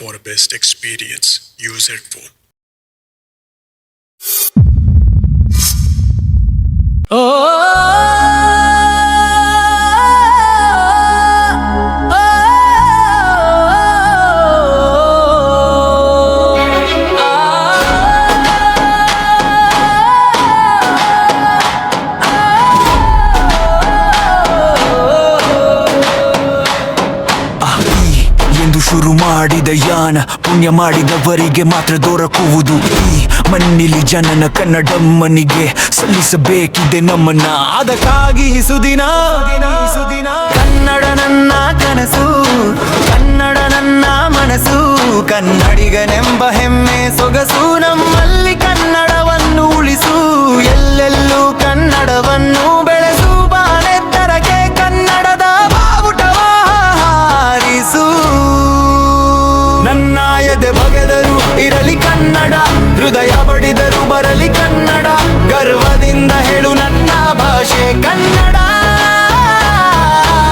for a best experience. Use headphone. ಶುರು ಮಾಡಿದ ಯಾನ ಪುಣ್ಯ ಮಾಡಿದವರಿಗೆ ಮಾತ್ರ ದೊರಕುವುದು ಈ ಮಣ್ಣಿಲಿ ಜನನ ಕನ್ನಡಮ್ಮನಿಗೆ ಸಲ್ಲಿಸಬೇಕಿದೆ ನಮ್ಮನ್ನ. ಅದಕ್ಕಾಗಿ ಸುದಿನ ಕನ್ನಡ ನನ್ನ ಕನಸು, ಕನ್ನಡ ನನ್ನ ಮನಸ್ಸು, ಕನ್ನಡಿಗನೆಂಬ ಹೆಮ್ಮೆ ಸೊಗಸು. ನಮ್ಮಲ್ಲಿ ಕನ್ನಡವನ್ನು ಉಳಿಸು, ಎಲ್ಲೆಲ್ಲೂ ಕನ್ನಡವನ್ನು ಬೆಳೆಸು. ಬಾನೆತ್ತರಕ್ಕೆ ಕನ್ನಡದ ಬಾವುಟವ ಹಾರಿಸು. ನನ್ನ ಎದೆ ಬಗೆದರು ಇರಲಿ ಕನ್ನಡ, ಹೃದಯ ಬಡಿದರು ಬರಲಿ ಕನ್ನಡ. ಗರ್ವದಿಂದ ಹೇಳು ನನ್ನ ಭಾಷೆ ಕನ್ನಡ,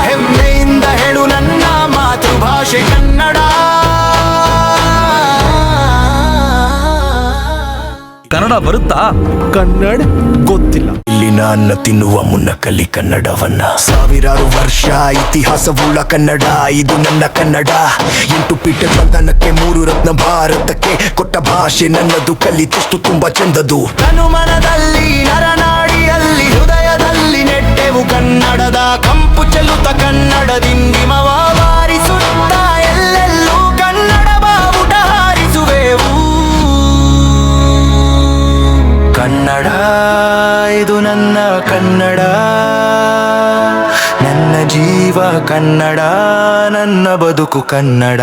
ಹೆಮ್ಮೆಯಿಂದ ಹೇಳು ನನ್ನ ಮಾತೃಭಾಷೆ ಕನ್ನಡ. ಕನ್ನಡ ಬರುತ್ತಾ? ಕನ್ನಡ ಗೊತ್ತಿಲ್ಲ. ಇಲ್ಲಿ ನನ್ನ ತಿನ್ನುವ ಮುನ್ನ ಕಲಿ ಕನ್ನಡವನ್ನ. ಸಾವಿರಾರು ವರ್ಷ ಇತಿಹಾಸವುಳ್ಳ ಕನ್ನಡ ಇದು ನನ್ನ ಕನ್ನಡ. 8 ಪೀಠ ಬಂಧನಕ್ಕೆ 3 ರತ್ನ ಭಾರತಕ್ಕೆ ಕೊಟ್ಟ ಭಾಷೆ ನನ್ನದು. ಕಲಿತಷ್ಟು ತುಂಬಾ ಚಂದದು. ತನುಮನದಲ್ಲಿ ನರನಾಡಿಯಲ್ಲಿ ಹೃದಯದಲ್ಲಿ ನೆಟ್ಟೆವು ಕನ್ನಡದ ಕಂಪು ಚೆಲ್ಲುತ್ತ ಕನ್ನಡದಿಂದಿಮವ ಬಾರಿಸುತ್ತ ಎಲ್ಲೆಲ್ಲೂ ಕನ್ನಡ ಬಾವುಟ ಹಾರಿಸುವೆವು. ಕನ್ನಡ ಇದು ನನ್ನ ಕನ್ನಡ, ನನ್ನ ಜೀವ ಕನ್ನಡ, ನನ್ನ ಬದುಕು ಕನ್ನಡ.